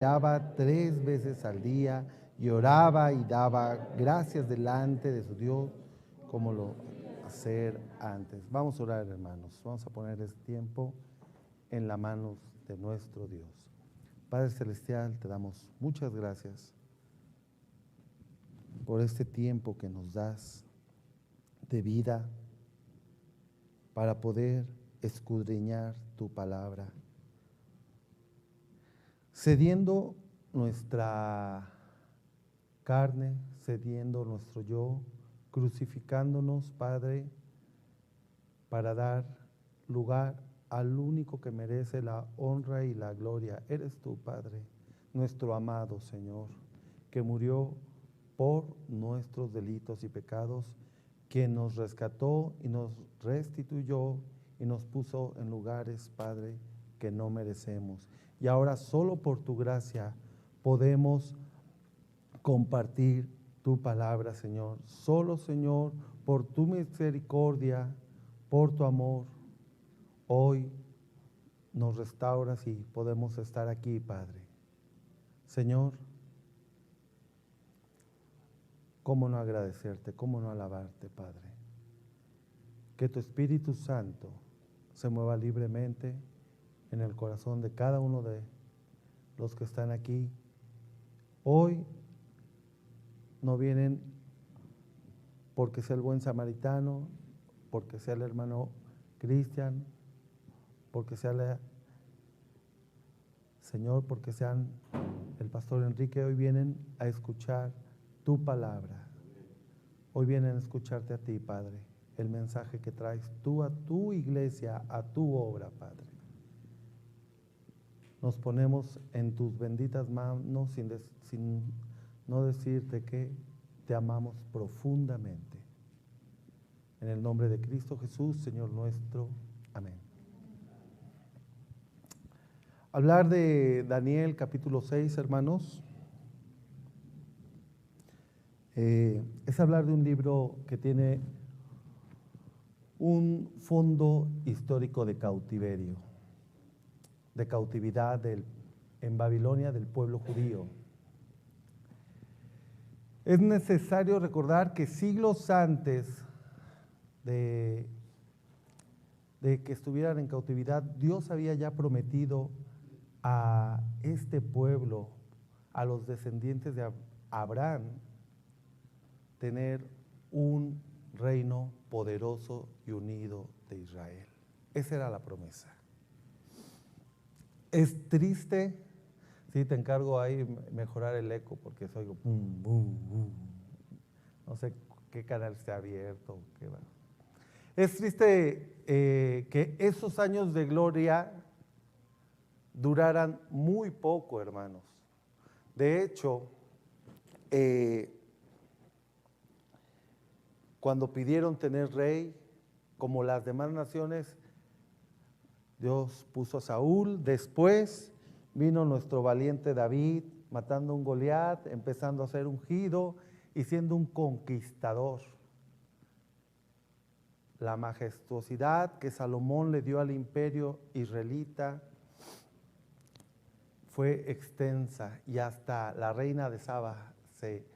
oraba 3 veces al día y oraba y daba gracias delante de su Dios como lo hacer antes. Vamos a orar, hermanos. Vamos a poner este tiempo en las manos de nuestro Dios. Padre Celestial, te damos muchas gracias por este tiempo que nos das de vida para poder escudriñar tu palabra, cediendo nuestra carne, cediendo nuestro yo, crucificándonos, Padre, para dar lugar al único que merece la honra y la gloria. Eres tú, Padre, nuestro amado Señor, que murió por nuestros delitos y pecados, quien nos rescató y nos restituyó y nos puso en lugares, Padre, que no merecemos. Y ahora solo por tu gracia podemos compartir tu palabra, Señor. Solo, Señor, por tu misericordia, por tu amor, hoy nos restauras y podemos estar aquí, Padre. Señor, ¿cómo no agradecerte? ¿Cómo no alabarte, Padre? Que tu Espíritu Santo se mueva libremente en el corazón de cada uno de los que están aquí. Hoy no vienen porque sea el buen samaritano, porque sea el hermano Cristian, porque sea Señor, porque sean el pastor Enrique. Hoy vienen a escuchar tu palabra. Hoy vienen a escucharte a ti, Padre, el mensaje que traes tú a tu iglesia, a tu obra, Padre. Nos ponemos en tus benditas manos sin no decirte que te amamos profundamente. En el nombre de Cristo Jesús, Señor nuestro. Amén. Hablar de Daniel capítulo 6, hermanos, es hablar de un libro que tiene un fondo histórico de cautiverio, de cautividad en Babilonia del pueblo judío. Es necesario recordar que siglos antes de que estuvieran en cautividad, Dios había ya prometido a este pueblo, a los descendientes de Abraham, tener un reino poderoso y unido de Israel. Esa era la promesa. Es triste, sí, te encargo ahí mejorar el eco porque soy boom, boom, boom. No sé qué canal se ha abierto. Es triste que esos años de gloria duraran muy poco, hermanos. De hecho, cuando pidieron tener rey, como las demás naciones, Dios puso a Saúl. Después vino nuestro valiente David, matando a un Goliat, empezando a ser ungido y siendo un conquistador. La majestuosidad que Salomón le dio al imperio israelita fue extensa y hasta la reina de Saba se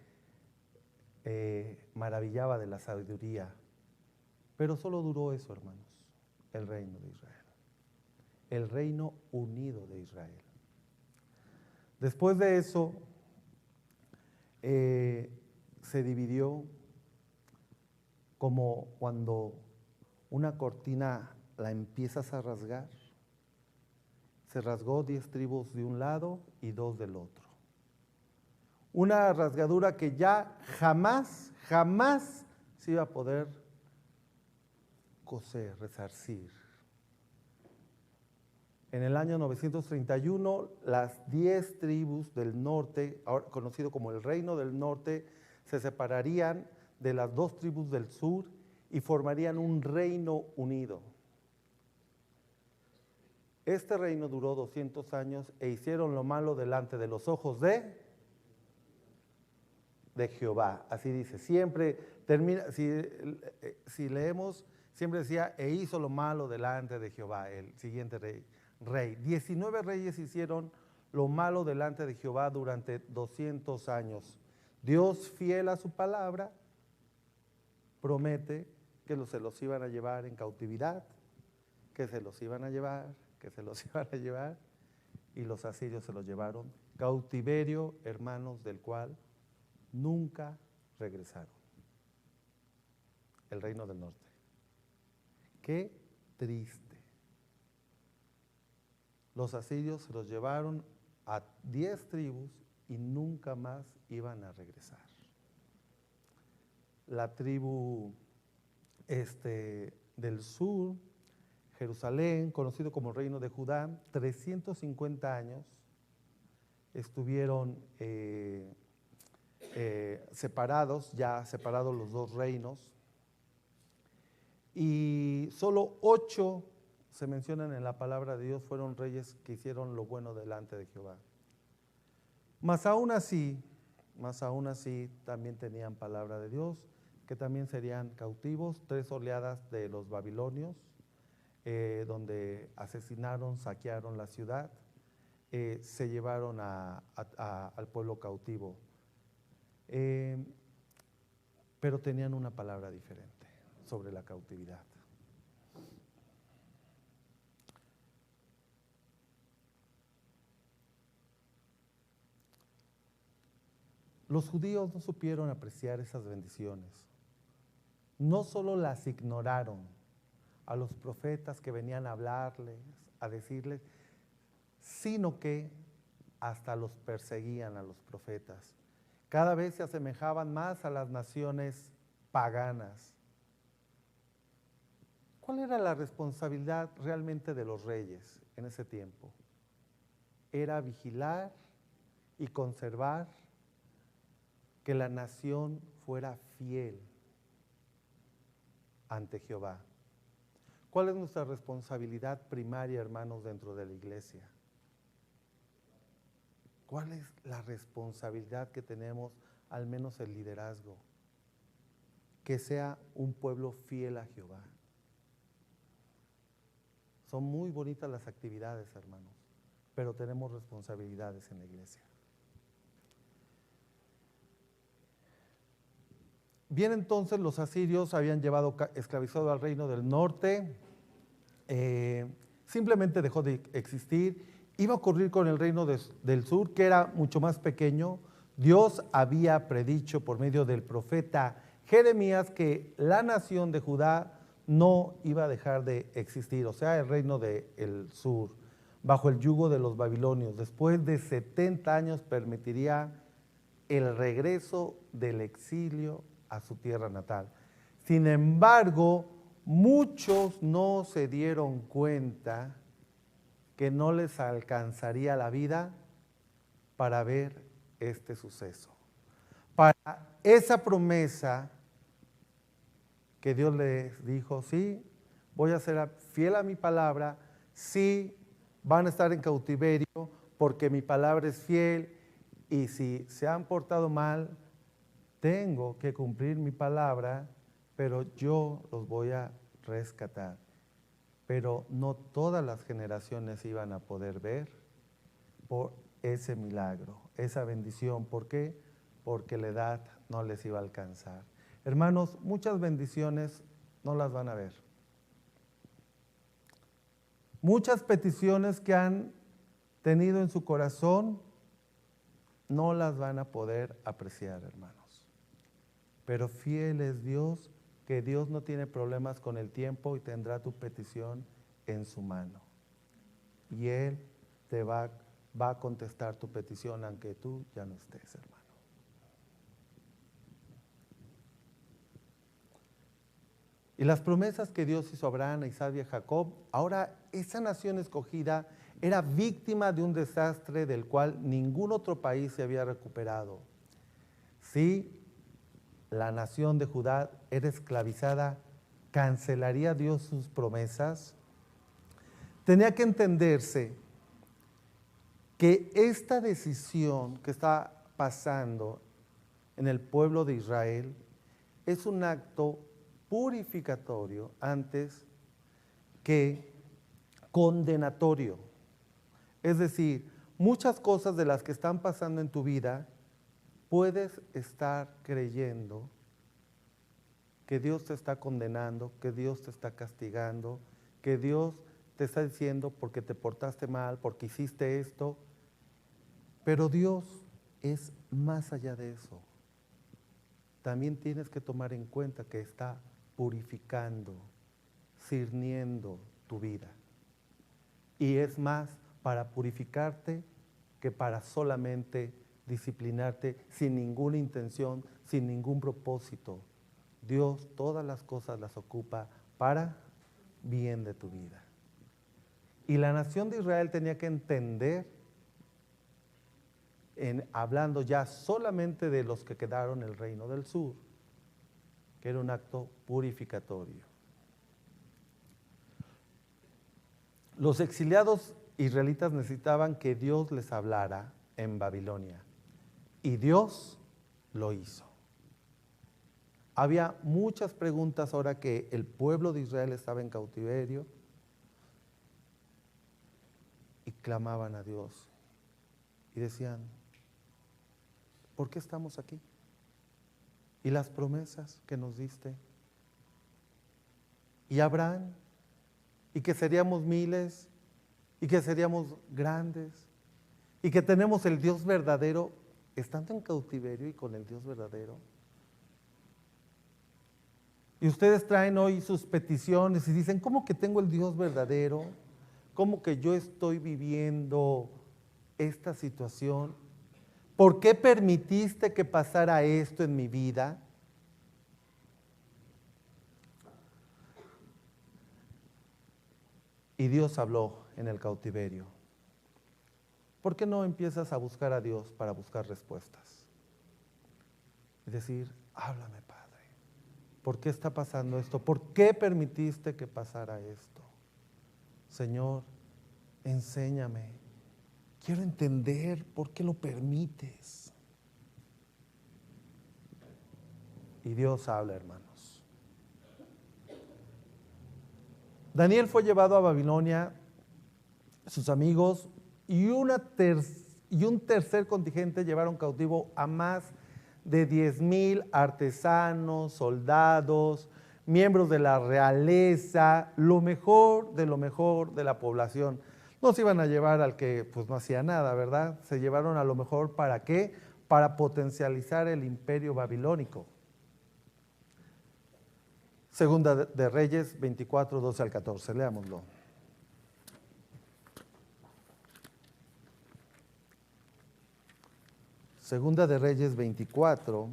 maravillaba de la sabiduría. Pero solo duró eso, hermanos, el reino de Israel, el reino unido de Israel. Después de eso, se dividió como cuando una cortina la empiezas a rasgar. Se rasgó 10 tribus de un lado y 2 del otro. Una rasgadura que ya jamás se iba a poder coser, resarcir. En el año 931, las 10 tribus del norte, ahora conocido como el Reino del Norte, se separarían de las 2 tribus del sur y formarían un reino unido. Este reino duró 200 años e hicieron lo malo delante de los ojos de Jehová. Así dice, siempre termina, si leemos, siempre decía, e hizo lo malo delante de Jehová, el siguiente rey. 19 reyes hicieron lo malo delante de Jehová durante 200 años. Dios, fiel a su palabra, promete que se los iban a llevar en cautividad, que se los iban a llevar, que se los iban a llevar, y los asirios se los llevaron. Cautiverio, hermanos, del cual nunca regresaron. El reino del norte. Qué triste. Los asirios se los llevaron a 10 tribus y nunca más iban a regresar. La tribu del sur, Jerusalén, conocido como Reino de Judá, 350 años estuvieron separados los dos reinos, y solo 8 se mencionan en la palabra de Dios fueron reyes que hicieron lo bueno delante de Jehová. Mas aún así también tenían palabra de Dios, que también serían cautivos. 3 oleadas de los babilonios, donde asesinaron, saquearon la ciudad, se llevaron al pueblo cautivo. Pero tenían una palabra diferente sobre la cautividad. Los judíos no supieron apreciar esas bendiciones. No solo las ignoraron a los profetas que venían a hablarles, a decirles, sino que hasta los perseguían a los profetas. Cada vez se asemejaban más a las naciones paganas. ¿Cuál era la responsabilidad realmente de los reyes en ese tiempo? Era vigilar y conservar que la nación fuera fiel ante Jehová. ¿Cuál es nuestra responsabilidad primaria, hermanos, dentro de la iglesia? ¿Cuál es la responsabilidad que tenemos, al menos el liderazgo? Que sea un pueblo fiel a Jehová. Son muy bonitas las actividades, hermanos, pero tenemos responsabilidades en la iglesia. Bien, entonces los asirios habían llevado esclavizado al reino del norte, simplemente dejó de existir. Iba a ocurrir con el reino del sur, que era mucho más pequeño. Dios había predicho por medio del profeta Jeremías que la nación de Judá no iba a dejar de existir, o sea, el reino del sur, bajo el yugo de los babilonios. Después de 70 años permitiría el regreso del exilio a su tierra natal. Sin embargo, muchos no se dieron cuenta que no les alcanzaría la vida para ver este suceso. Para esa promesa que Dios les dijo, sí, voy a ser fiel a mi palabra, sí, van a estar en cautiverio porque mi palabra es fiel, y si se han portado mal, tengo que cumplir mi palabra, pero yo los voy a rescatar. Pero no todas las generaciones iban a poder ver por ese milagro, esa bendición. ¿Por qué? Porque la edad no les iba a alcanzar. Hermanos, muchas bendiciones no las van a ver. Muchas peticiones que han tenido en su corazón no las van a poder apreciar, hermanos. Pero fiel es Dios, que Dios no tiene problemas con el tiempo y tendrá tu petición en su mano. Y Él te va a contestar tu petición aunque tú ya no estés, hermano. Y las promesas que Dios hizo a Abraham, a Isaac y a Jacob, ahora esa nación escogida era víctima de un desastre del cual ningún otro país se había recuperado. Sí, la nación de Judá era esclavizada, ¿cancelaría Dios sus promesas? Tenía que entenderse que esta decisión que está pasando en el pueblo de Israel es un acto purificatorio antes que condenatorio. Es decir, muchas cosas de las que están pasando en tu vida, puedes estar creyendo que Dios te está condenando, que Dios te está castigando, que Dios te está diciendo porque te portaste mal, porque hiciste esto. Pero Dios es más allá de eso. También tienes que tomar en cuenta que está purificando, cirniendo tu vida. Y es más para purificarte que para solamente disciplinarte sin ninguna intención, sin ningún propósito. Dios todas las cosas las ocupa para bien de tu vida. Y la nación de Israel tenía que entender, hablando ya solamente de los que quedaron en el reino del sur, que era un acto purificatorio. Los exiliados israelitas necesitaban que Dios les hablara en Babilonia, y Dios lo hizo. Había muchas preguntas ahora que el pueblo de Israel estaba en cautiverio y clamaban a Dios y decían, ¿por qué estamos aquí? ¿Y las promesas que nos diste? ¿Y Abraham? ¿Y que seríamos miles? ¿Y que seríamos grandes? ¿Y que tenemos el Dios verdadero estando en cautiverio y con el Dios verdadero? Y ustedes traen hoy sus peticiones y dicen, ¿cómo que tengo el Dios verdadero? ¿Cómo que yo estoy viviendo esta situación? ¿Por qué permitiste que pasara esto en mi vida? Y Dios habló en el cautiverio. ¿Por qué no empiezas a buscar a Dios para buscar respuestas? Es decir, háblame, Padre. ¿Por qué está pasando esto? ¿Por qué permitiste que pasara esto? Señor, enséñame. Quiero entender por qué lo permites. Y Dios habla, hermanos. Daniel fue llevado a Babilonia, sus amigos y un tercer contingente llevaron cautivo a más de 10,000 artesanos, soldados, miembros de la realeza, lo mejor de la población. No se iban a llevar al que pues no hacía nada, ¿verdad? Se llevaron a lo mejor, ¿para qué? Para potencializar el imperio babilónico. Segunda de Reyes 24, 12 al 14, leámoslo. Segunda de Reyes 24.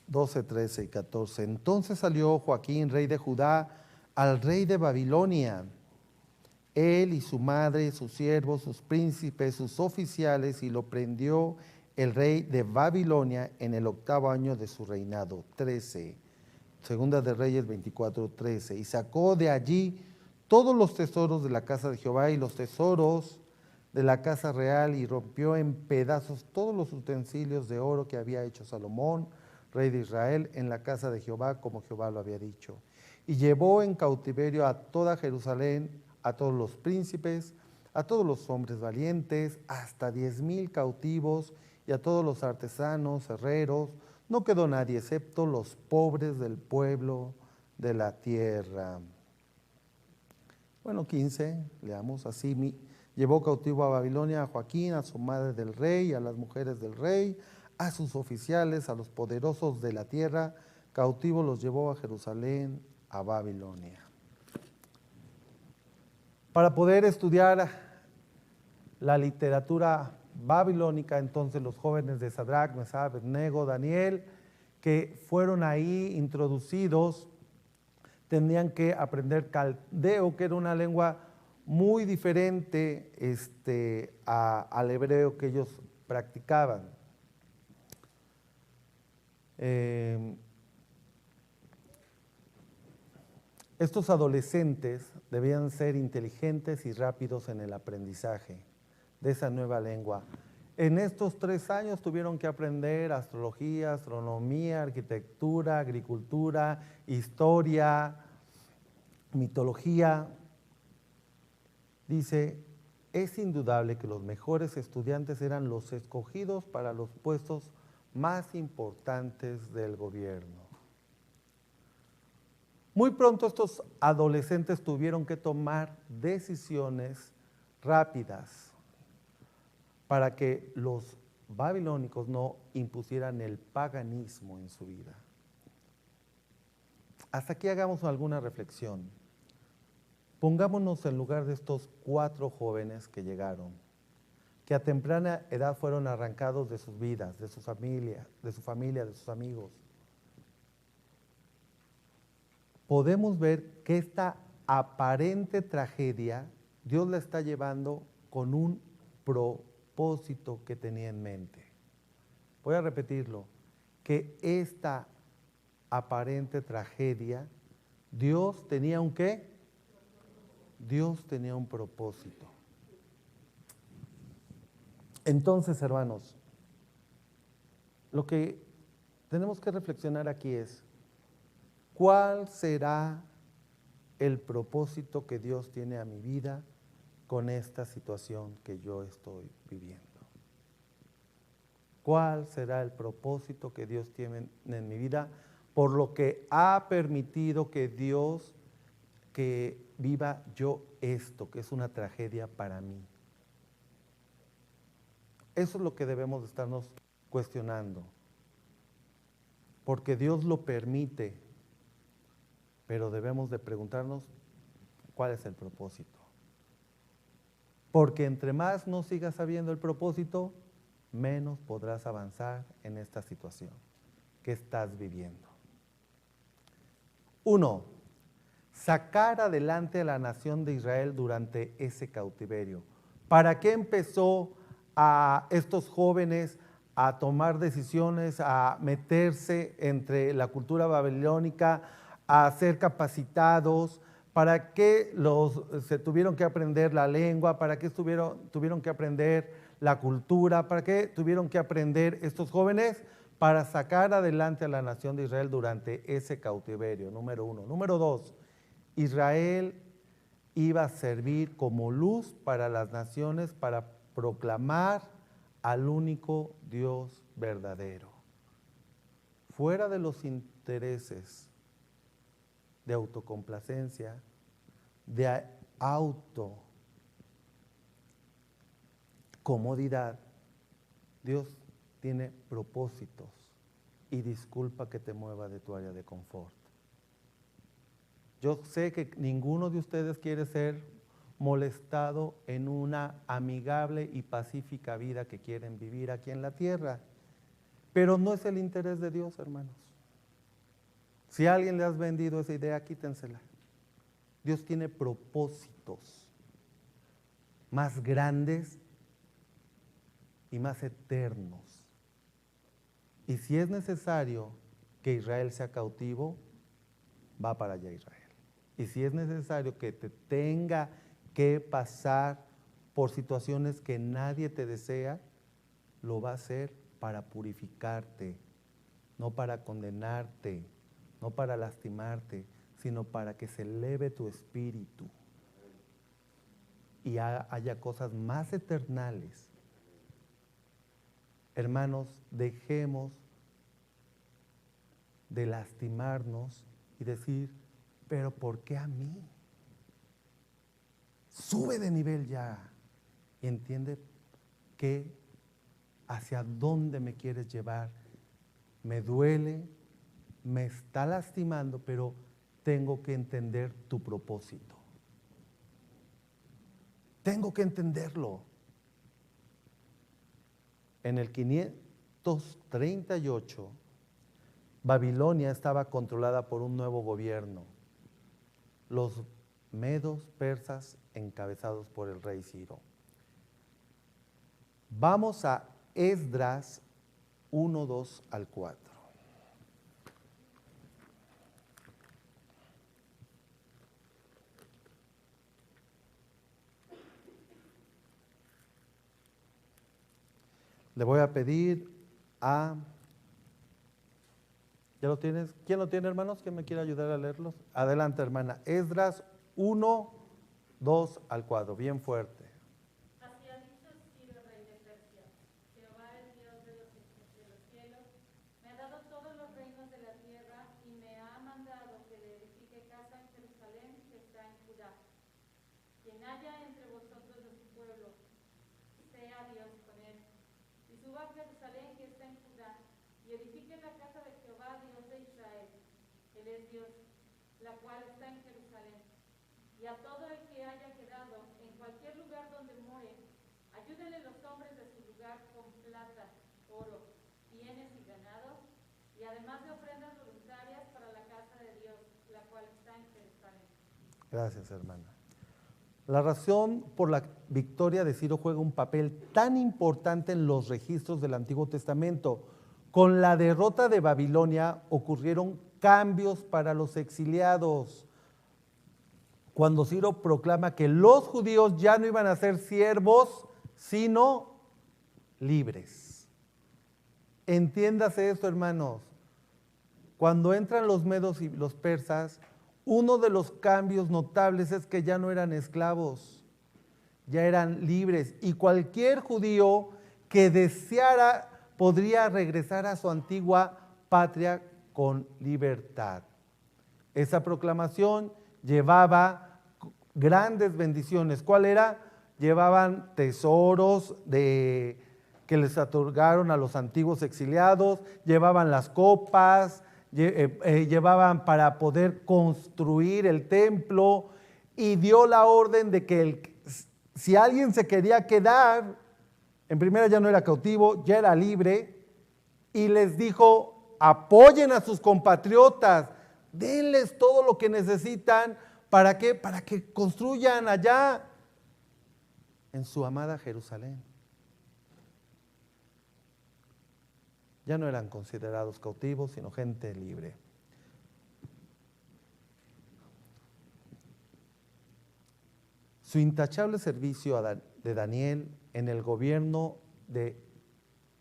(12, 13 y 14). Entonces salió Joaquín, rey de Judá, al rey de Babilonia, él y su madre, sus siervos, sus príncipes, sus oficiales, y lo prendió el rey de Babilonia en el 8º año de su reinado. 13. Segunda de Reyes 24, 13. Y sacó de allí todos los tesoros de la casa de Jehová y los tesoros de la casa real, y rompió en pedazos todos los utensilios de oro que había hecho Salomón, rey de Israel, en la casa de Jehová, como Jehová lo había dicho. Y llevó en cautiverio a toda Jerusalén, a todos los príncipes, a todos los hombres valientes, hasta 10,000 cautivos, y a todos los artesanos, herreros. No quedó nadie, excepto los pobres del pueblo de la tierra. Bueno, 15, leamos así. Llevó cautivo a Babilonia a Joaquín, a su madre del rey, a las mujeres del rey, a sus oficiales, a los poderosos de la tierra. Cautivos los llevó a Jerusalén, a Babilonia. Para poder estudiar la literatura babilónica, entonces los jóvenes de Sadrach, Mesach, Abednego, Daniel, que fueron ahí introducidos, tenían que aprender caldeo, que era una lengua muy diferente al hebreo que ellos practicaban. Estos adolescentes debían ser inteligentes y rápidos en el aprendizaje de esa nueva lengua. En estos 3 años tuvieron que aprender astrología, astronomía, arquitectura, agricultura, historia, mitología. Dice, es indudable que los mejores estudiantes eran los escogidos para los puestos más importantes del gobierno. Muy pronto estos adolescentes tuvieron que tomar decisiones rápidas para que los babilónicos no impusieran el paganismo en su vida. Hasta aquí hagamos alguna reflexión. Pongámonos en lugar de estos 4 jóvenes que llegaron, que a temprana edad fueron arrancados de sus vidas, de su familia, de sus amigos. Podemos ver que esta aparente tragedia Dios la está llevando con un propósito que tenía en mente. Voy a repetirlo, que esta aparente tragedia, Dios tenía un ¿qué? Dios tenía un propósito. Entonces, hermanos, lo que tenemos que reflexionar aquí es, ¿cuál será el propósito que Dios tiene a mi vida con esta situación que yo estoy viviendo? ¿Cuál será el propósito que Dios tiene en mi vida por lo que ha permitido que Dios que viva yo esto, que es una tragedia para mí? Eso es lo que debemos de estarnos cuestionando, porque Dios lo permite, pero debemos de preguntarnos cuál es el propósito. Porque entre más no sigas sabiendo el propósito, menos podrás avanzar en esta situación que estás viviendo. 1. Sacar adelante a la nación de Israel durante ese cautiverio. ¿Para qué empezó a estos jóvenes a tomar decisiones, a meterse entre la cultura babilónica, a ser capacitados? ¿Para qué se tuvieron que aprender la lengua? ¿Para qué tuvieron que aprender la cultura? ¿Para qué tuvieron que aprender estos jóvenes? Para sacar adelante a la nación de Israel durante ese cautiverio, número 1. Número 2, Israel iba a servir como luz para las naciones para proclamar al único Dios verdadero. Fuera de los intereses de autocomplacencia, de autocomodidad, Dios tiene propósitos, y disculpa que te mueva de tu área de confort. Yo sé que ninguno de ustedes quiere ser molestado en una amigable y pacífica vida que quieren vivir aquí en la tierra, pero no es el interés de Dios, hermanos. Si a alguien le has vendido esa idea, quítensela. Dios tiene propósitos más grandes y más eternos. Y si es necesario que Israel sea cautivo, va para allá Israel. Y si es necesario que te tenga que pasar por situaciones que nadie te desea, lo va a hacer para purificarte, no para condenarte, no para lastimarte, sino para que se eleve tu espíritu y haya cosas más eternales. Hermanos, dejemos de lastimarnos y decir, pero ¿por qué a mí? Sube de nivel ya y entiende que hacia dónde me quieres llevar. Me duele, me está lastimando, pero tengo que entender tu propósito. Tengo que entenderlo. En el 538, Babilonia estaba controlada por un nuevo gobierno, los medos persas encabezados por el rey Ciro. Vamos a Esdras 1, 2 al 4. Le voy a pedir a... ¿Ya lo tienes? ¿Quién lo tiene, hermanos? ¿Quién me quiere ayudar a leerlos? Adelante, hermana. Esdras 1, 2 al 4, bien fuerte. Así ha dicho Ciro, rey de Persia: Jehová, el Dios de los cielos, me ha dado todos los reinos de la tierra y me ha mandado que le edifique casa en Jerusalén, que está en Judá. Quien haya entre vosotros de su pueblo, sea Dios con él, y suba a Jerusalén, que está en Judá, y edifique la casa de Jehová, Dios de Israel. Él es Dios, la cual está en Jerusalén. Y a todo el que haya quedado en cualquier lugar donde more, ayúdenle los hombres de su lugar con plata, oro, bienes y ganados, y además de ofrendas voluntarias para la casa de Dios, la cual está en Jerusalén. Gracias, hermana. La razón por la victoria de Ciro juega un papel tan importante en los registros del Antiguo Testamento. Con la derrota de Babilonia ocurrieron cambios para los exiliados. Cuando Ciro proclama que los judíos ya no iban a ser siervos, sino libres. Entiéndase esto, hermanos. Cuando entran los medos y los persas, uno de los cambios notables es que ya no eran esclavos, ya eran libres. Y cualquier judío que deseara podría regresar a su antigua patria con libertad. Esa proclamación llevaba grandes bendiciones. ¿Cuál era? Llevaban tesoros que les otorgaron a los antiguos exiliados, llevaban las copas, llevaban para poder construir el templo, y dio la orden de que si alguien se quería quedar, en primera ya no era cautivo, ya era libre, y les dijo: apoyen a sus compatriotas, denles todo lo que necesitan. ¿Para qué? Para que construyan allá en su amada Jerusalén. Ya no eran considerados cautivos, sino gente libre. Su intachable servicio de Daniel en el gobierno del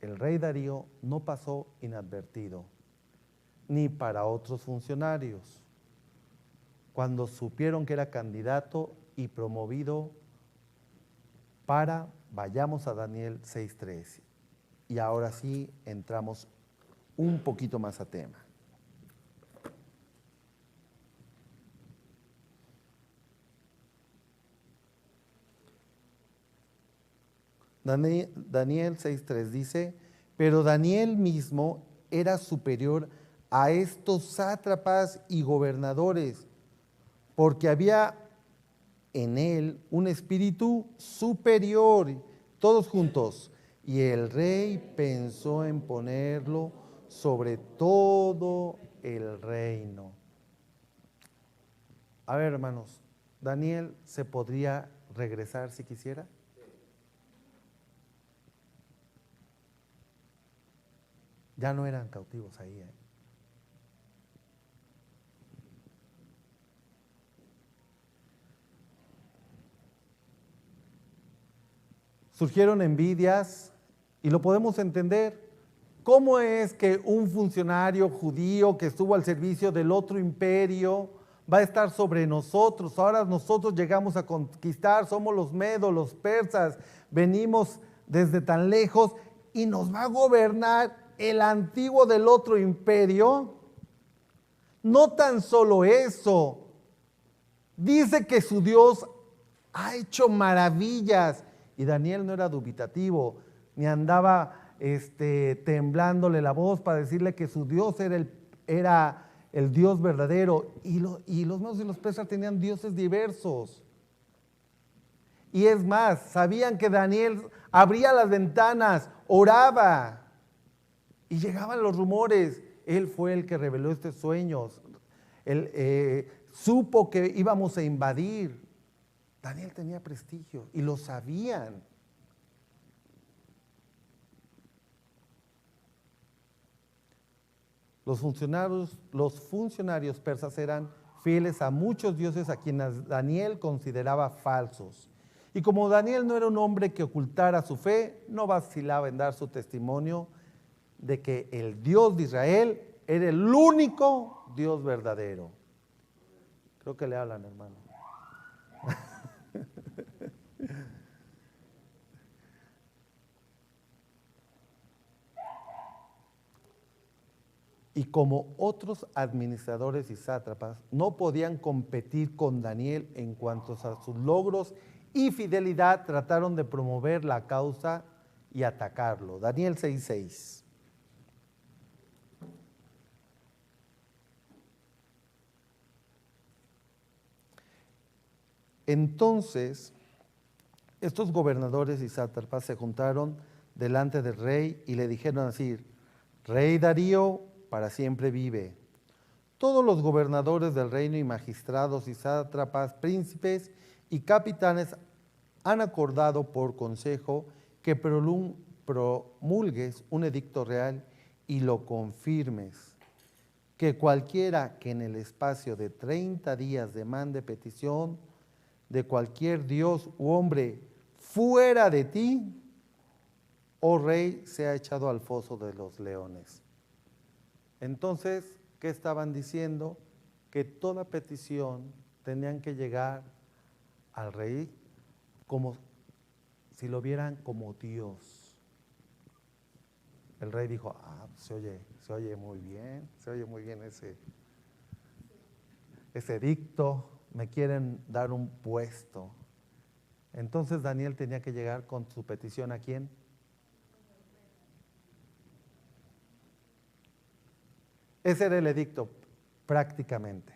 rey Darío no pasó inadvertido, ni para otros funcionarios. Cuando supieron que era candidato y promovido vayamos a Daniel 6:3. Y ahora sí entramos un poquito más a tema. Daniel 6:3 dice: pero Daniel mismo era superior a estos sátrapas y gobernadores, porque había en él un espíritu superior, todos juntos, y el rey pensó en ponerlo sobre todo el reino. A ver, hermanos, ¿Daniel se podría regresar si quisiera? Ya no eran cautivos ahí, ¿eh? Surgieron envidias, y lo podemos entender. ¿Cómo es que un funcionario judío que estuvo al servicio del otro imperio va a estar sobre nosotros? Ahora nosotros llegamos a conquistar, somos los medos, los persas, venimos desde tan lejos y nos va a gobernar el antiguo del otro imperio. No tan solo eso, dice que su Dios ha hecho maravillas, y Daniel no era dubitativo, ni andaba temblándole la voz para decirle que su Dios era el Dios verdadero. Y los medos y los persas tenían dioses diversos. Y es más, sabían que Daniel abría las ventanas, oraba, y llegaban los rumores. Él fue el que reveló estos sueños. Él supo que íbamos a invadir. Daniel tenía prestigio y lo sabían. Los funcionarios persas eran fieles a muchos dioses a quienes Daniel consideraba falsos. Y como Daniel no era un hombre que ocultara su fe, no vacilaba en dar su testimonio de que el Dios de Israel era el único Dios verdadero. Creo que le hablan, hermano. Y como otros administradores y sátrapas no podían competir con Daniel en cuanto a sus logros y fidelidad, trataron de promover la causa y atacarlo. Daniel 6:6. Entonces, estos gobernadores y sátrapas se juntaron delante del rey y le dijeron así: Rey Darío, para siempre vive. Todos los gobernadores del reino y magistrados y sátrapas, príncipes y capitanes han acordado por consejo que promulgues un edicto real y lo confirmes, que cualquiera que en el espacio de 30 días demande petición de cualquier dios u hombre fuera de ti, oh rey, sea echado al foso de los leones. Entonces, ¿qué estaban diciendo? Que toda petición tenían que llegar al rey como si lo vieran como Dios. El rey dijo: se oye muy bien, ese edicto, me quieren dar un puesto. Entonces Daniel tenía que llegar con su petición ¿a quién? Ese era el edicto, prácticamente,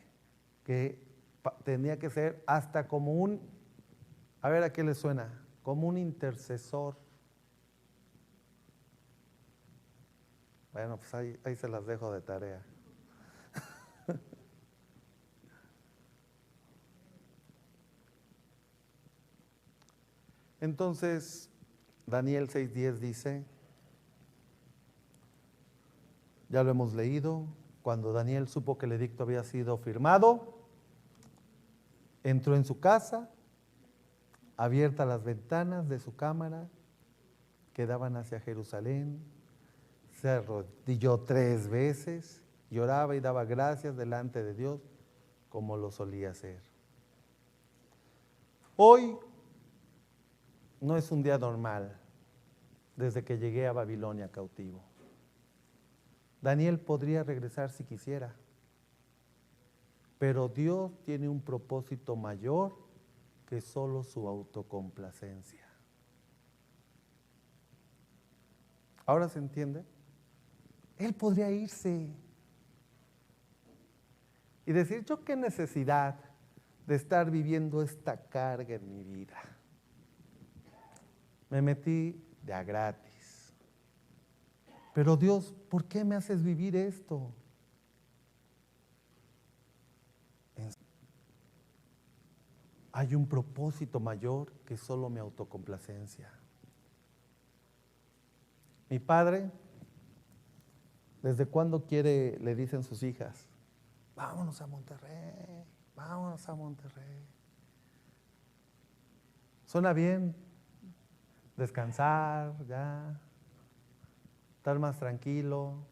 que tenía que ser hasta como un, a ver a qué le suena, como un intercesor. Bueno, pues ahí se las dejo de tarea. Entonces, Daniel 6:10 dice, ya lo hemos leído, cuando Daniel supo que el edicto había sido firmado, entró en su casa, abiertas las ventanas de su cámara que daban hacia Jerusalén, se arrodilló 3 veces, lloraba y daba gracias delante de Dios como lo solía hacer. Hoy no es un día normal desde que llegué a Babilonia cautivo. Daniel podría regresar si quisiera, pero Dios tiene un propósito mayor que solo su autocomplacencia. ¿Ahora se entiende? Él podría irse y decir: yo qué necesidad de estar viviendo esta carga en mi vida. Me metí de a gratis. Pero Dios, ¿por qué me haces vivir esto? Hay un propósito mayor que solo mi autocomplacencia. Mi padre, ¿desde cuándo le dicen sus hijas: vámonos a Monterrey, vámonos a Monterrey? Suena bien, descansar, ya, estar más tranquilo.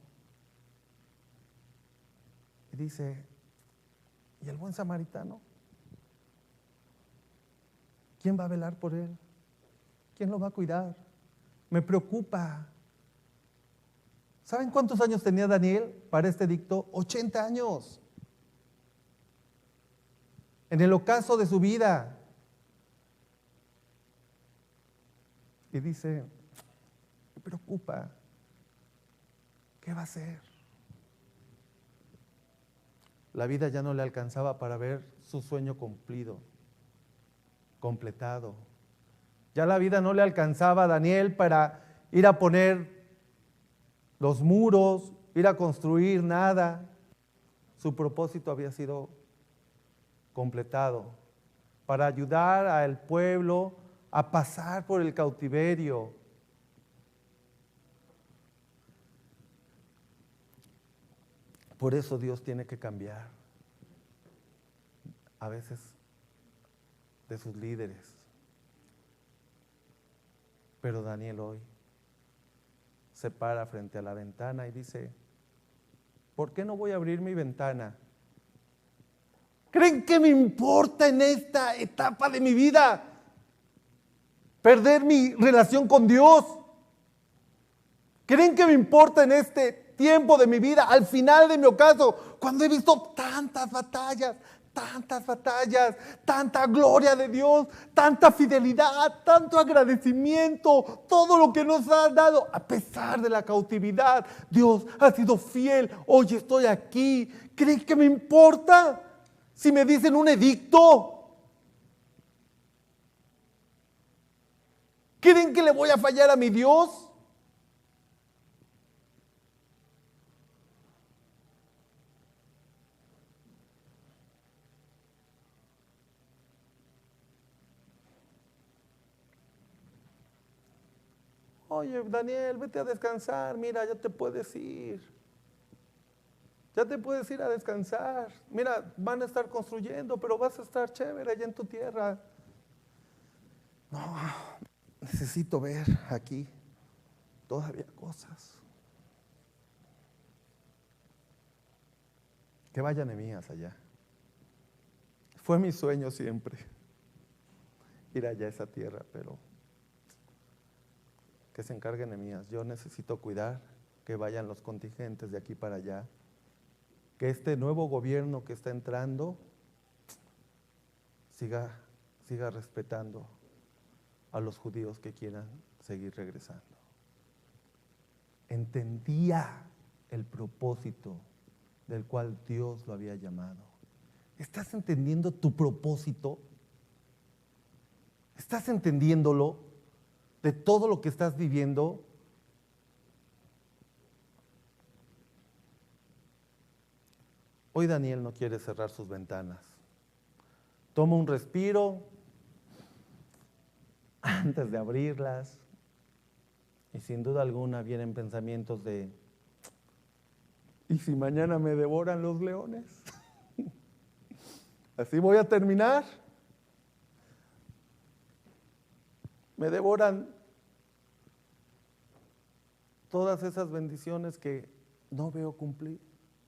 Y dice: ¿y el buen samaritano? ¿Quién va a velar por él? ¿Quién lo va a cuidar? Me preocupa. ¿Saben cuántos años tenía Daniel para este edicto? 80 años. En el ocaso de su vida. Y dice: me preocupa. ¿Qué va a hacer? La vida ya no le alcanzaba para ver su sueño cumplido, completado. Ya la vida no le alcanzaba a Daniel para ir a poner los muros, ir a construir nada. Su propósito había sido completado para ayudar al pueblo a pasar por el cautiverio. Por eso Dios tiene que cambiar a veces de sus líderes. Pero Daniel hoy se para frente a la ventana y dice, ¿por qué no voy a abrir mi ventana? ¿Creen que me importa en esta etapa de mi vida perder mi relación con Dios? ¿Creen que me importa en este tiempo de mi vida, al final de mi ocaso, cuando he visto tantas batallas, tanta gloria de Dios, tanta fidelidad, tanto agradecimiento, todo lo que nos ha dado, a pesar de la cautividad, Dios ha sido fiel, hoy estoy aquí? ¿Creen que me importa si me dicen un edicto? ¿Creen que le voy a fallar a mi Dios? Oye, Daniel, vete a descansar, mira, ya te puedes ir. Ya te puedes ir a descansar. Mira, van a estar construyendo, pero vas a estar chévere allá en tu tierra. No, necesito ver aquí todavía cosas. Que vaya Nehemías allá. Fue mi sueño siempre ir allá a esa tierra, pero que se encargue Nehemías. Yo necesito cuidar que vayan los contingentes de aquí para allá, que este nuevo gobierno que está entrando siga respetando a los judíos que quieran seguir regresando. Entendía el propósito del cual Dios lo había llamado. ¿Estás entendiendo tu propósito? ¿Estás entendiéndolo? De todo lo que estás viviendo. Hoy Daniel no quiere cerrar sus ventanas. Toma un respiro antes de abrirlas y sin duda alguna vienen pensamientos de, ¿y si mañana me devoran los leones? ¿Así voy a terminar? Me devoran todas esas bendiciones que no veo cumplir,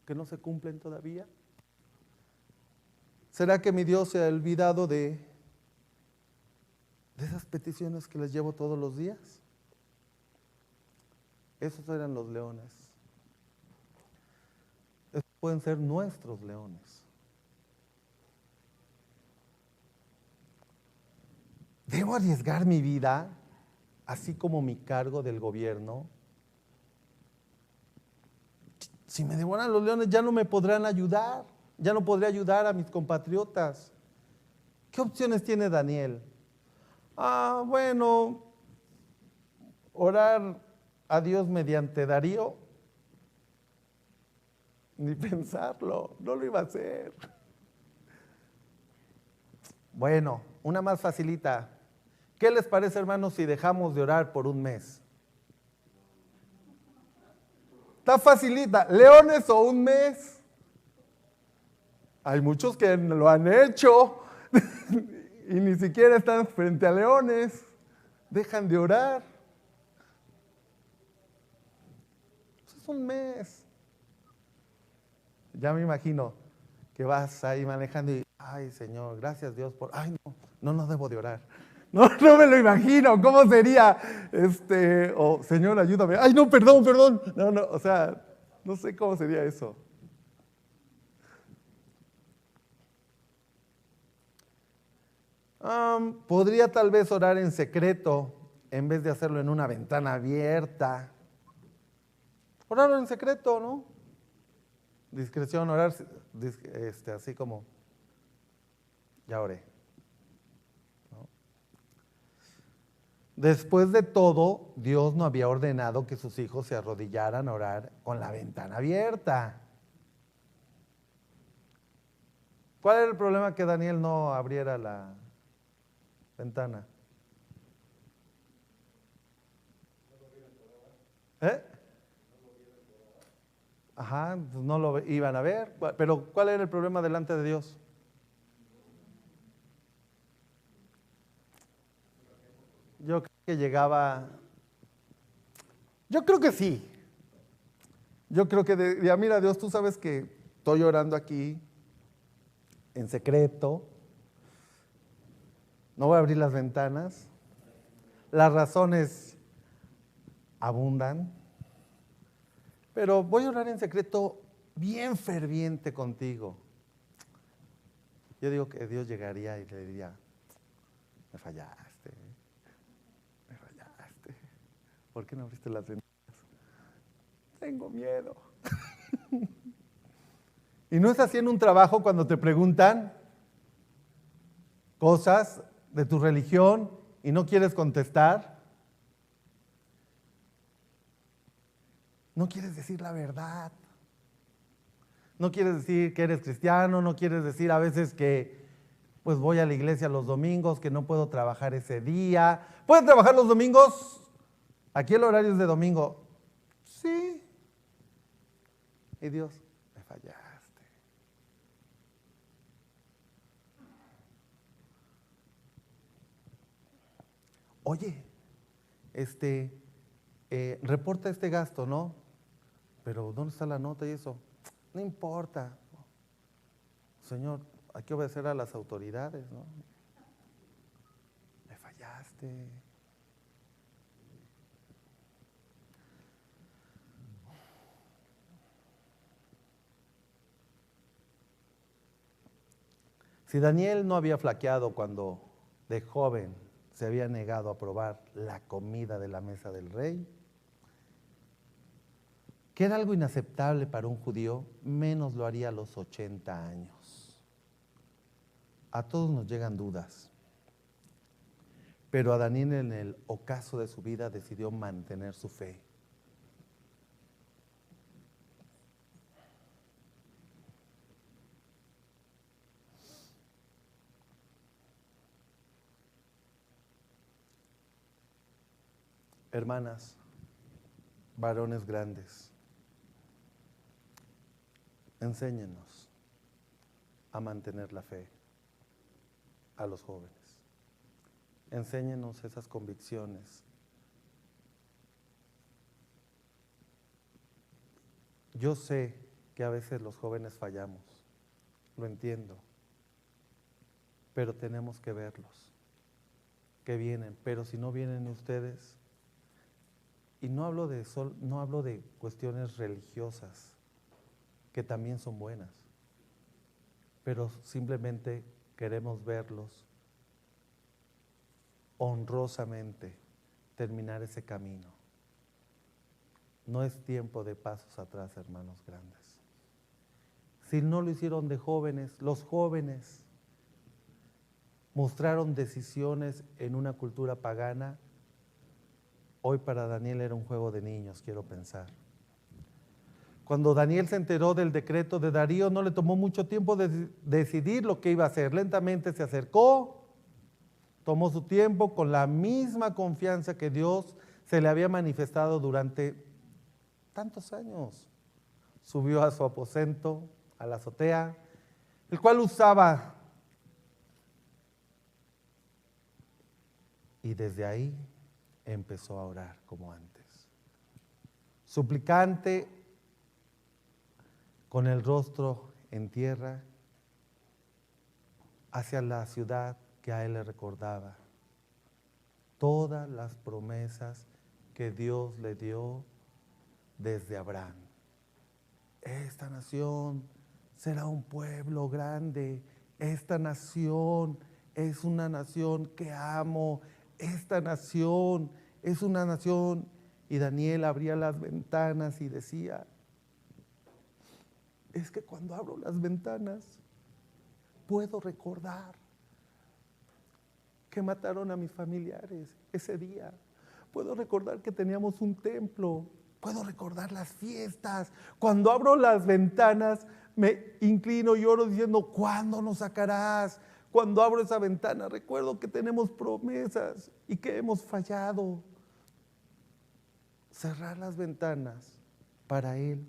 que no se cumplen todavía. ¿Será que mi Dios se ha olvidado de esas peticiones que les llevo todos los días? Esos eran los leones. Esos pueden ser nuestros leones. ¿Debo arriesgar mi vida, así como mi cargo del gobierno? Si me devoran los leones, ya no me podrán ayudar, ya no podré ayudar a mis compatriotas. ¿Qué opciones tiene Daniel? Bueno, orar a Dios mediante Darío. Ni pensarlo, no lo iba a hacer. Bueno, una más facilita. ¿Qué les parece, hermanos, si dejamos de orar por un mes? Está facilita, leones o un mes. Hay muchos que lo han hecho y ni siquiera están frente a leones, dejan de orar. Pues es un mes. Ya me imagino que vas ahí manejando y, ay Señor, gracias Dios por, ay no debo de orar. No me lo imagino, ¿cómo sería? O Señor, ayúdame. Ay, no, perdón. No, o sea, no sé cómo sería eso. Podría tal vez orar en secreto en vez de hacerlo en una ventana abierta. Orar en secreto, ¿no? Discreción, orar así como, ya oré. Después de todo, Dios no había ordenado que sus hijos se arrodillaran a orar con la ventana abierta. ¿Cuál era el problema que Daniel no abriera la ventana? Ajá, pues no lo iban a ver. Pero ¿cuál era el problema delante de Dios? Yo que llegaba, yo creo que sí. Yo creo que decía, mira Dios, tú sabes que estoy orando aquí en secreto, no voy a abrir las ventanas, las razones abundan, pero voy a orar en secreto bien ferviente contigo. Yo digo que Dios llegaría y le diría, me fallaste, ¿por qué no abriste las ventanas? Tengo miedo. ¿Y no es así en un trabajo cuando te preguntan cosas de tu religión y no quieres contestar? No quieres decir la verdad. No quieres decir que eres cristiano, no quieres decir a veces que pues voy a la iglesia los domingos, que no puedo trabajar ese día. ¿Pueden trabajar los domingos? Aquí el horario es de domingo. Sí. Y Dios, me fallaste. Oye, reporta este gasto, ¿no? Pero ¿dónde está la nota y eso? No importa. Señor, hay que obedecer a las autoridades, ¿no? Me fallaste. Si Daniel no había flaqueado cuando de joven se había negado a probar la comida de la mesa del rey, que era algo inaceptable para un judío, menos lo haría a los 80 años. A todos nos llegan dudas, pero a Daniel en el ocaso de su vida decidió mantener su fe. Hermanas, varones grandes, enséñenos a mantener la fe a los jóvenes. Enséñenos esas convicciones. Yo sé que a veces los jóvenes fallamos, lo entiendo, pero tenemos que verlos, que vienen. Pero si no vienen ustedes, y no hablo de cuestiones religiosas, que también son buenas, pero simplemente queremos verlos honrosamente terminar ese camino. No es tiempo de pasos atrás, hermanos grandes. Si no lo hicieron de jóvenes, los jóvenes mostraron decisiones en una cultura pagana. Hoy para Daniel era un juego de niños, quiero pensar. Cuando Daniel se enteró del decreto de Darío, no le tomó mucho tiempo decidir lo que iba a hacer. Lentamente se acercó, tomó su tiempo con la misma confianza que Dios se le había manifestado durante tantos años. Subió a su aposento, a la azotea, el cual usaba. Y desde ahí empezó a orar como antes. Suplicante, con el rostro en tierra, hacia la ciudad que a él le recordaba todas las promesas que Dios le dio desde Abraham. Esta nación será un pueblo grande, esta nación es una nación que amo, esta nación es una nación. Y Daniel abría las ventanas y decía, es que cuando abro las ventanas puedo recordar que mataron a mis familiares ese día. Puedo recordar que teníamos un templo. Puedo recordar las fiestas. Cuando abro las ventanas me inclino y oro diciendo, ¿cuándo nos sacarás? Cuando abro esa ventana recuerdo que tenemos promesas y que hemos fallado. Cerrar las ventanas para él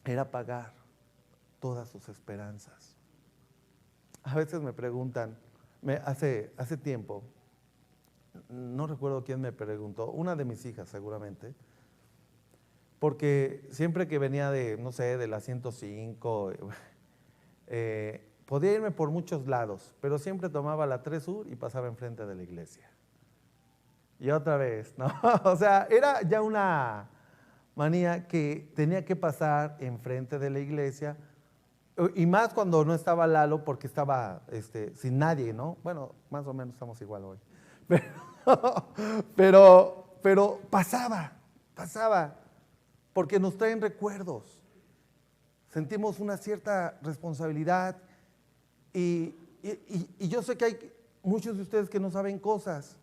era pagar todas sus esperanzas. A veces me preguntan, hace tiempo, no recuerdo quién me preguntó, una de mis hijas seguramente, porque siempre que venía de, no sé, de la 105, podía irme por muchos lados, pero siempre tomaba la 3 Sur y pasaba enfrente de la iglesia. Y otra vez, ¿no? O sea, era ya una manía que tenía que pasar enfrente de la iglesia, y más cuando no estaba Lalo, porque estaba sin nadie, ¿no? Bueno, más o menos estamos igual hoy. Pero pasaba, porque nos traen recuerdos. Sentimos una cierta responsabilidad y yo sé que hay muchos de ustedes que no saben cosas.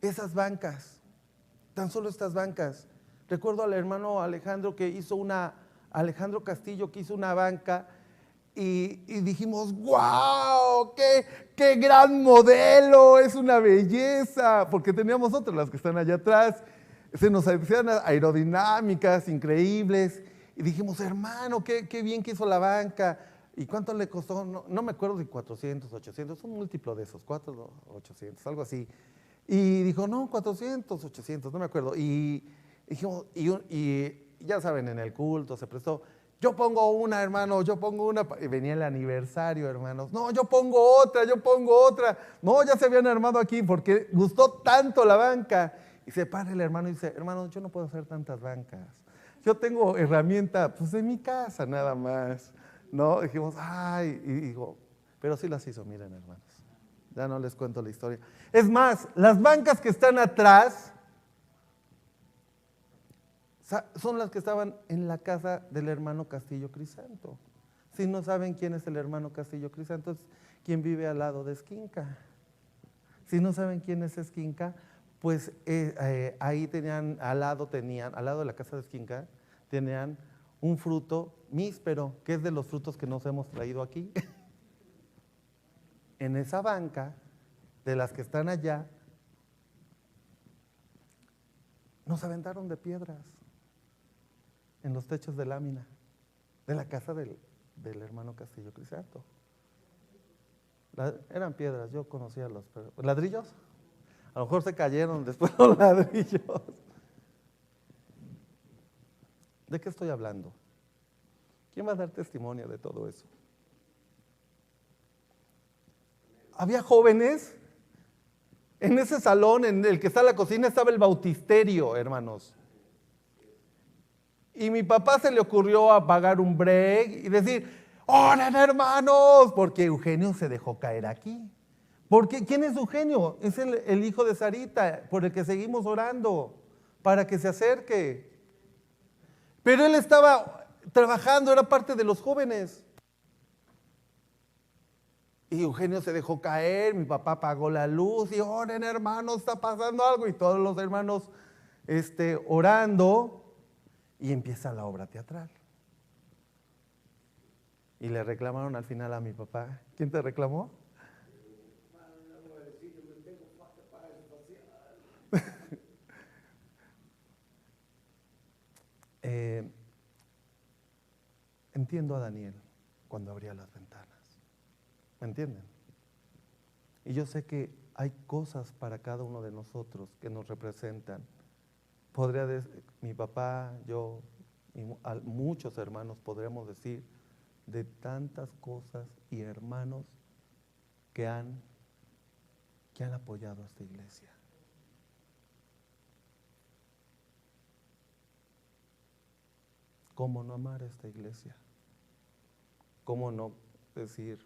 Esas bancas, tan solo estas bancas. Recuerdo al hermano Alejandro Alejandro Castillo que hizo una banca y dijimos, ¡wow! ¡Qué gran modelo! Es una belleza, porque teníamos otras, las que están allá atrás. Se nos hacían aerodinámicas increíbles y dijimos, hermano, qué bien que hizo la banca. ¿Y cuánto le costó? No me acuerdo si 400, 800, un múltiplo de esos, 4, 800, algo así. Y dijo, no, 400, 800, no me acuerdo. Y dijimos, y ya saben, en el culto se prestó, yo pongo una, hermano, yo pongo una. Y venía el aniversario, hermanos. No, yo pongo otra. No, ya se habían armado aquí porque gustó tanto la banca. Y se para el hermano y dice, hermano, yo no puedo hacer tantas bancas. Yo tengo herramienta, pues de mi casa nada más. No, dijimos, ay, y digo, pero sí las hizo, miren, hermanos. Ya no les cuento la historia. Es más, las bancas que están atrás son las que estaban en la casa del hermano Castillo Crisanto. Si no saben quién es el hermano Castillo Crisanto, es quien vive al lado de Esquinca. Si no saben quién es Esquinca, pues ahí al lado de la casa de Esquinca, tenían un fruto míspero, que es de los frutos que nos hemos traído aquí. En esa banca, de las que están allá, nos aventaron de piedras en los techos de lámina de la casa del hermano Castillo Crisanto. Eran piedras, yo conocía ladrillos. A lo mejor se cayeron después los ladrillos. ¿De qué estoy hablando? ¿Quién va a dar testimonio de todo eso? Había jóvenes. En ese salón, en el que está la cocina, estaba el bautisterio, hermanos. Y mi papá se le ocurrió apagar un break y decir, ¡oren, hermanos! Porque Eugenio se dejó caer aquí. Porque, ¿quién es Eugenio? Es el hijo de Sarita, por el que seguimos orando, para que se acerque. Pero él estaba trabajando, era parte de los jóvenes. Y Eugenio se dejó caer, mi papá apagó la luz y oren, hermanos, está pasando algo. Y todos los hermanos orando, y empieza la obra teatral. Y le reclamaron al final a mi papá. ¿Quién te reclamó? Entiendo a Daniel cuando abría las ventanas. ¿Me entienden? Y yo sé que hay cosas para cada uno de nosotros que nos representan. Podría decir, mi papá, yo y muchos hermanos podríamos decir de tantas cosas y hermanos que han apoyado a esta iglesia. ¿Cómo no amar a esta iglesia? ¿Cómo no decir,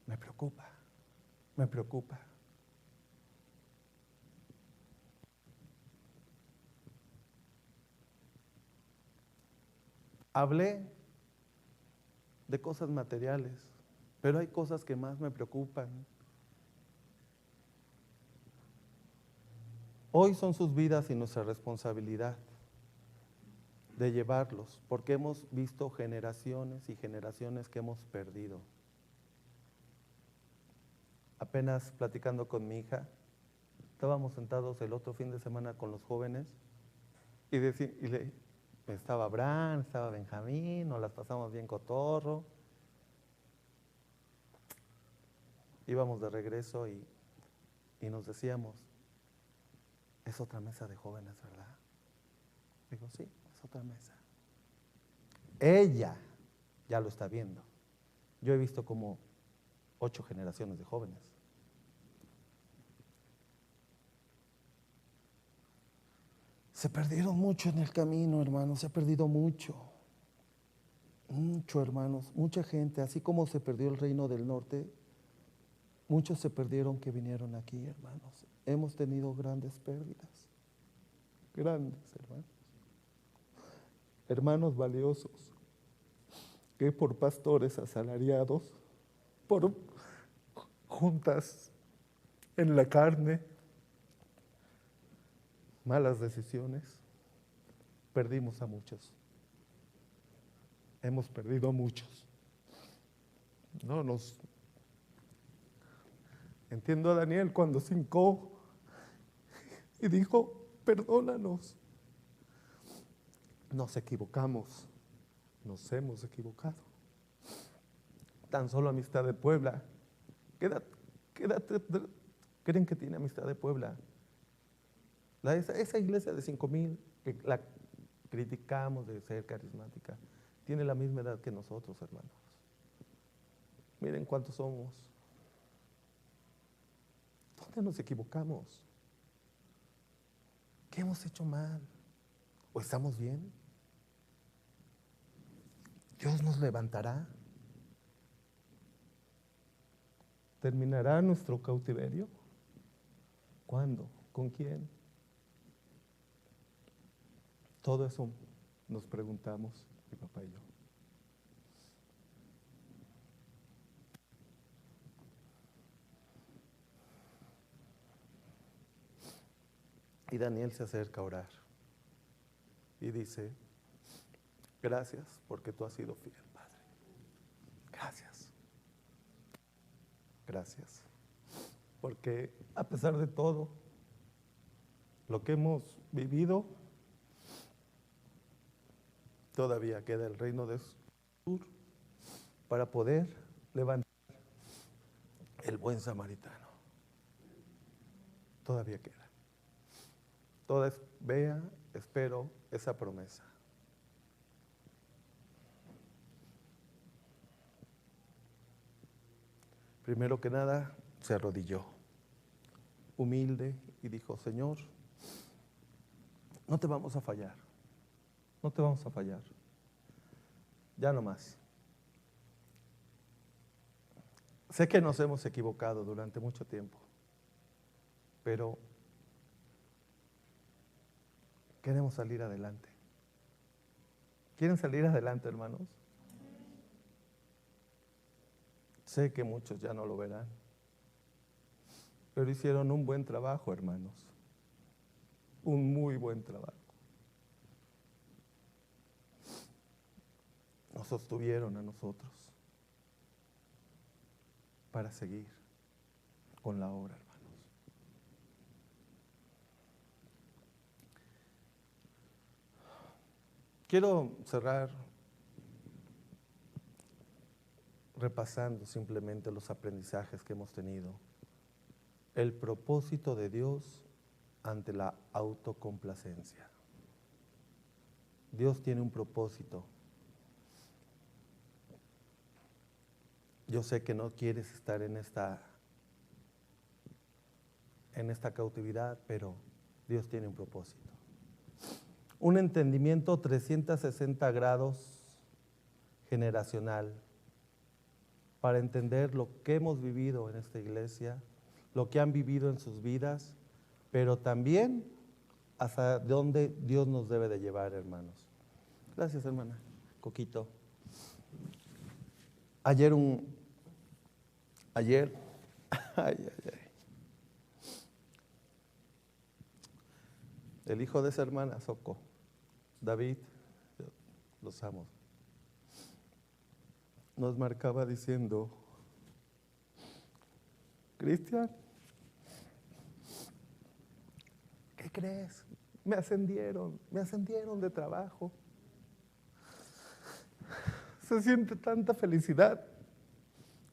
me preocupa? Hablé de cosas materiales, pero hay cosas que más me preocupan. Hoy son sus vidas y nuestra responsabilidad de llevarlos, porque hemos visto generaciones y generaciones que hemos perdido. Apenas platicando con mi hija, estábamos sentados el otro fin de semana con los jóvenes y estaba Abraham, estaba Benjamín, nos las pasamos bien cotorro. íbamos de regreso y nos decíamos, es otra mesa de jóvenes, ¿verdad? Digo, sí, es otra mesa. Ella ya lo está viendo. Yo he visto como 8 generaciones de jóvenes. Se perdieron mucho en el camino, hermanos, se ha perdido mucho. Mucho, hermanos, mucha gente, así como se perdió el reino del norte, muchos se perdieron que vinieron aquí, hermanos. Hemos tenido grandes pérdidas, grandes, hermanos. Hermanos valiosos, que por pastores asalariados, por juntas en la carne, malas decisiones, perdimos a muchos. Hemos perdido a muchos. Entiendo a Daniel cuando se hincó y dijo, perdónanos. Nos equivocamos, nos hemos equivocado. Tan solo Amistad de Puebla. ¿Qué edad creen que tiene Amistad de Puebla? Esa iglesia de 5,000, que la criticamos de ser carismática, tiene la misma edad que nosotros, hermanos. Miren cuántos somos. ¿Dónde nos equivocamos? ¿Qué hemos hecho mal? ¿O estamos bien? Dios nos levantará. ¿Terminará nuestro cautiverio? ¿Cuándo? ¿Con quién? Todo eso nos preguntamos, mi papá y yo. Y Daniel se acerca a orar y dice, gracias porque tú has sido fiel, Padre. Gracias. Gracias. Porque a pesar de todo lo que hemos vivido, todavía queda el reino de sur para poder levantar el buen samaritano. Todavía queda. Vea, espero esa promesa. Primero que nada, se arrodilló, humilde, y dijo, Señor, no te vamos a fallar, no te vamos a fallar, ya no más. Sé que nos hemos equivocado durante mucho tiempo, pero queremos salir adelante. ¿Quieren salir adelante, hermanos? Sé que muchos ya no lo verán, pero hicieron un buen trabajo, hermanos. Un muy buen trabajo. Nos sostuvieron a nosotros para seguir con la obra, hermanos. Quiero cerrar repasando simplemente los aprendizajes que hemos tenido. El propósito de Dios ante la autocomplacencia. Dios tiene un propósito. Yo sé que no quieres estar en esta cautividad, pero Dios tiene un propósito. Un entendimiento 360 grados generacional para entender lo que hemos vivido en esta iglesia, lo que han vivido en sus vidas, pero también hasta dónde Dios nos debe de llevar, hermanos. Gracias, hermana. Coquito. Ayer, ay, el hijo de esa hermana, Soco, David, los amo, nos marcaba diciendo, Cristian, ¿qué crees? Me ascendieron de trabajo. Se siente tanta felicidad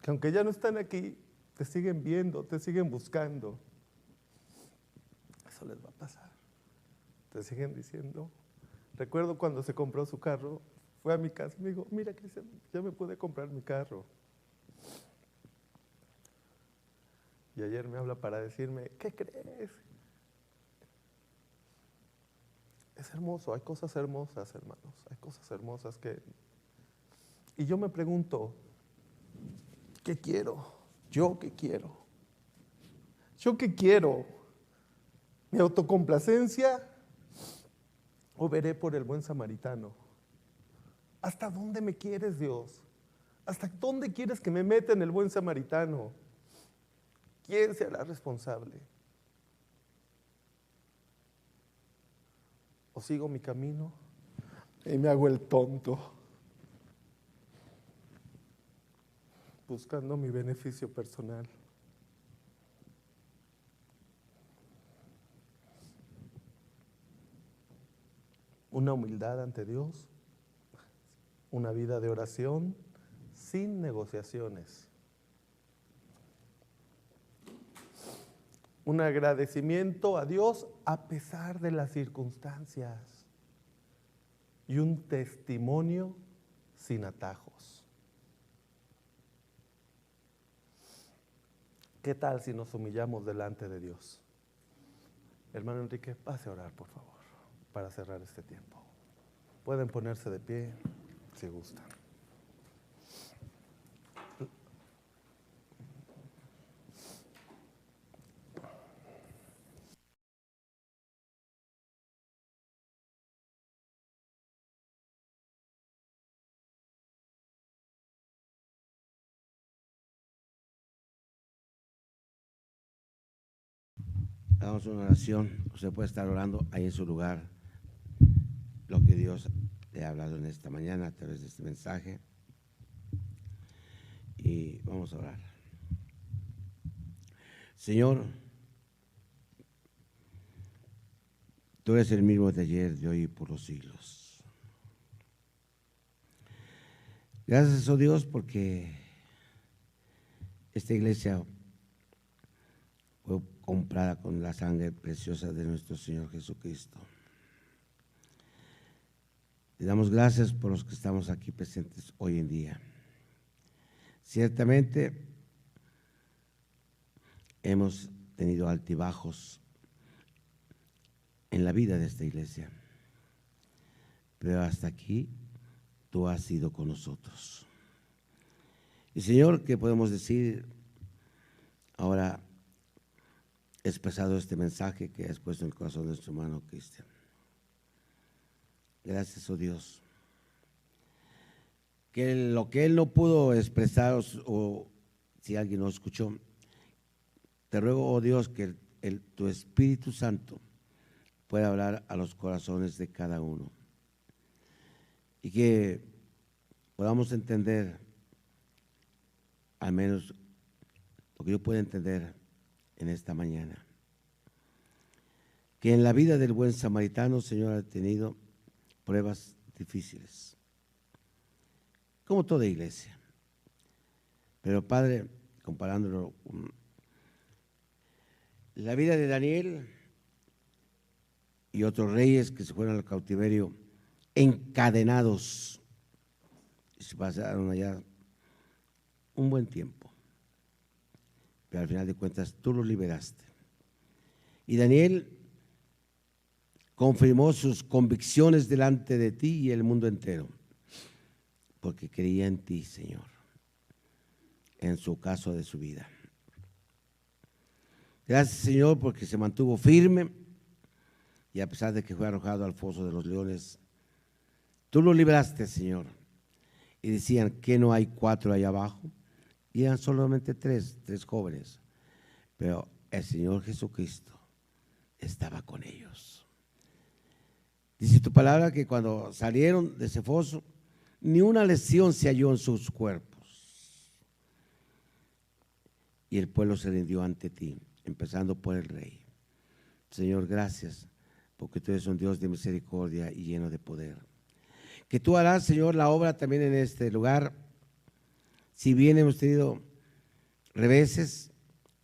que aunque ya no están aquí, te siguen viendo, te siguen buscando. Eso les va a pasar. Te siguen diciendo. Recuerdo cuando se compró su carro, fue a mi casa y me dijo, mira Cristian, ya me pude comprar mi carro. Y ayer me habla para decirme, ¿qué crees? Es hermoso, hay cosas hermosas, hermanos, hay cosas hermosas que... Y yo me pregunto, ¿qué quiero? ¿Yo qué quiero? ¿Yo qué quiero? ¿Mi autocomplacencia o veré por el buen samaritano? ¿Hasta dónde me quieres, Dios? ¿Hasta dónde quieres que me meta en el buen samaritano? ¿Quién será responsable? ¿O sigo mi camino y me hago el tonto, buscando mi beneficio personal? Una humildad ante Dios, una vida de oración sin negociaciones, un agradecimiento a Dios a pesar de las circunstancias y un testimonio sin atajos. ¿Qué tal si nos humillamos delante de Dios? Hermano Enrique, pase a orar, por favor, para cerrar este tiempo. Pueden ponerse de pie si gustan. Hagamos una oración. Usted puede estar orando ahí en su lugar lo que Dios le ha hablado en esta mañana a través de este mensaje. Y vamos a orar. Señor, tú eres el mismo de ayer, de hoy y por los siglos. Gracias, oh Dios, porque esta iglesia fue comprada con la sangre preciosa de nuestro Señor Jesucristo. Le damos gracias por los que estamos aquí presentes hoy en día. Ciertamente hemos tenido altibajos en la vida de esta iglesia, pero hasta aquí tú has sido con nosotros. Y Señor, ¿qué podemos decir ahora expresado este mensaje que has puesto en el corazón de nuestro hermano Cristian? Gracias, oh Dios, que lo que él no pudo expresar, o si alguien no escuchó, te ruego, oh Dios, que tu Espíritu Santo pueda hablar a los corazones de cada uno y que podamos entender, al menos lo que yo pueda entender en esta mañana, que en la vida del buen samaritano, Señor, ha tenido pruebas difíciles, como toda iglesia. Pero Padre, comparándolo con la vida de Daniel y otros reyes que se fueron al cautiverio encadenados y se pasaron allá un buen tiempo, pero al final de cuentas tú los liberaste. Y Daniel confirmó sus convicciones delante de ti y el mundo entero, porque creía en ti, Señor, en su caso de su vida. Gracias, Señor, porque se mantuvo firme y a pesar de que fue arrojado al foso de los leones, tú lo libraste, Señor. Y decían que no hay 4 allá abajo, y eran solamente 3 jóvenes, pero el Señor Jesucristo estaba con ellos. Dice tu palabra que cuando salieron de ese foso, ni una lesión se halló en sus cuerpos. Y el pueblo se rindió ante ti, empezando por el rey. Señor, gracias, porque tú eres un Dios de misericordia y lleno de poder. Que tú harás, Señor, la obra también en este lugar. Si bien hemos tenido reveses,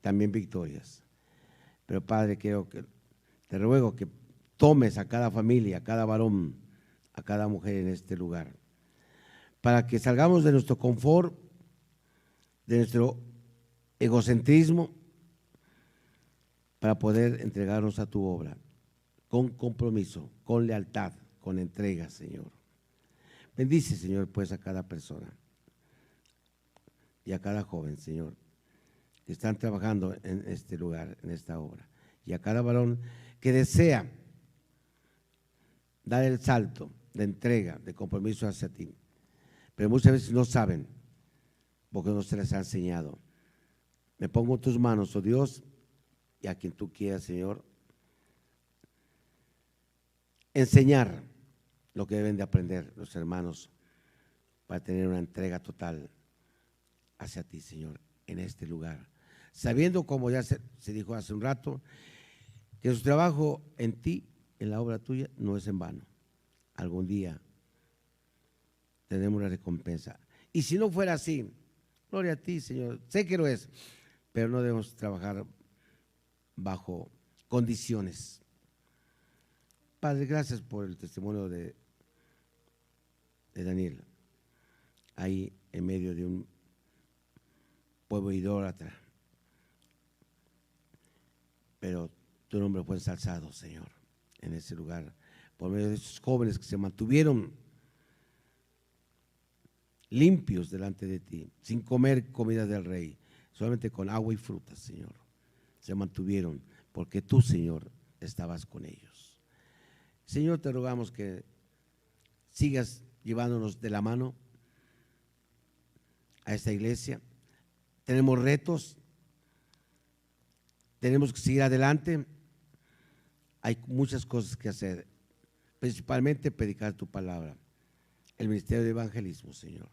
también victorias. Pero Padre, te ruego que tomes a cada familia, a cada varón, a cada mujer en este lugar, para que salgamos de nuestro confort, de nuestro egocentrismo, para poder entregarnos a tu obra con compromiso, con lealtad, con entrega, Señor. Bendice, Señor, pues a cada persona y a cada joven, Señor, que están trabajando en este lugar, en esta obra, y a cada varón que desea dar el salto de entrega, de compromiso hacia ti, pero muchas veces no saben porque no se les ha enseñado. Me pongo en tus manos, oh Dios, y a quien tú quieras, Señor, enseñar lo que deben de aprender los hermanos para tener una entrega total hacia ti, Señor, en este lugar. Sabiendo, como ya se dijo hace un rato, que su trabajo en ti, en la obra tuya, no es en vano. Algún día tendremos una recompensa. Y si no fuera así, gloria a ti, Señor. Sé que lo es, pero no debemos trabajar bajo condiciones. Padre, gracias por el testimonio de Daniel, ahí en medio de un pueblo idólatra. Pero tu nombre fue ensalzado, Señor, en ese lugar, por medio de esos jóvenes que se mantuvieron limpios delante de ti, sin comer comida del rey, solamente con agua y frutas, Señor. Se mantuvieron porque tú, Señor, estabas con ellos. Señor, te rogamos que sigas llevándonos de la mano a esta iglesia. Tenemos retos, tenemos que seguir adelante. Hay muchas cosas que hacer, principalmente predicar tu palabra, el ministerio de evangelismo, Señor.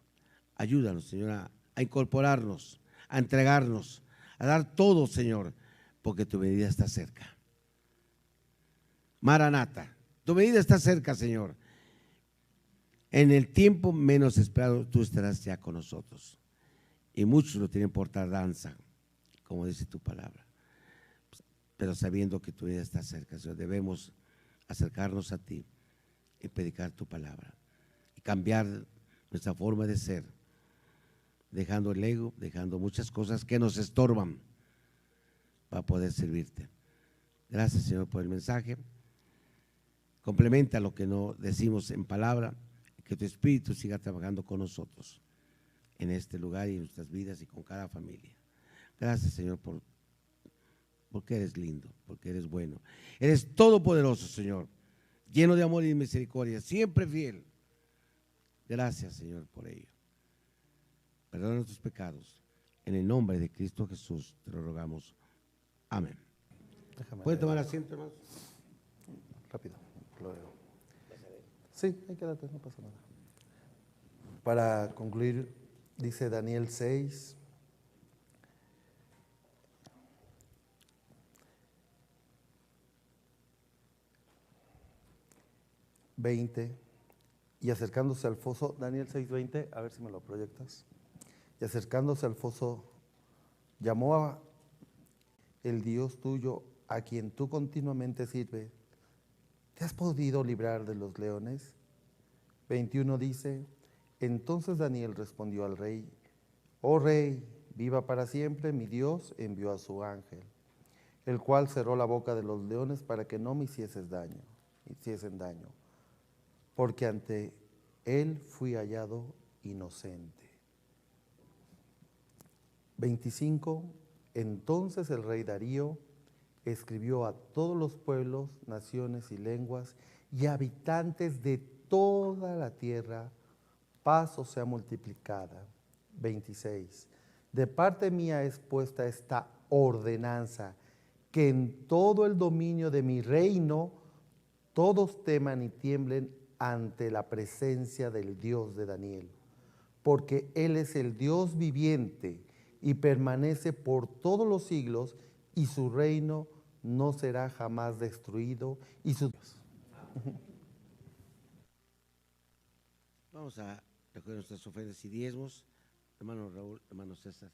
Ayúdanos, Señor, a incorporarnos, a entregarnos, a dar todo, Señor, porque tu venida está cerca. Maranata, tu venida está cerca, Señor. En el tiempo menos esperado tú estarás ya con nosotros. Y muchos lo tienen por tardanza, como dice tu palabra. Pero sabiendo que tu venida está cerca, Señor, debemos acercarnos a ti y predicar tu palabra y cambiar nuestra forma de ser, dejando el ego, dejando muchas cosas que nos estorban para poder servirte. Gracias, Señor, por el mensaje. Complementa lo que no decimos en palabra, que tu Espíritu siga trabajando con nosotros en este lugar y en nuestras vidas y con cada familia. Gracias, Señor, porque eres lindo, porque eres bueno. Eres todopoderoso, Señor, lleno de amor y misericordia, siempre fiel. Gracias, Señor, por ello. Perdona nuestros pecados. En el nombre de Cristo Jesús te lo rogamos. Amén. ¿Pueden tomar asiento, hermanos? Rápido, lo veo. Sí, ahí quédate, no pasa nada. Para concluir, dice Daniel 6, ...20... y acercándose al foso, Daniel 6:20, a ver si me lo proyectas. Y acercándose al foso, llamó a el Dios tuyo, a quien tú continuamente sirves. ¿Te has podido librar de los leones? 21 dice, entonces Daniel respondió al rey, oh rey, viva para siempre, mi Dios envió a su ángel, el cual cerró la boca de los leones para que no me hiciesen daño, porque ante él fui hallado inocente. 25, entonces el rey Darío escribió a todos los pueblos, naciones y lenguas y habitantes de toda la tierra, paz os sea multiplicada. 26, de parte mía es puesta esta ordenanza, que en todo el dominio de mi reino todos teman y tiemblen ante la presencia del Dios de Daniel, porque Él es el Dios viviente y permanece por todos los siglos, y su reino no será jamás destruido. Y su... Vamos a recoger nuestras ofrendas y diezmos. Hermano Raúl, hermano César.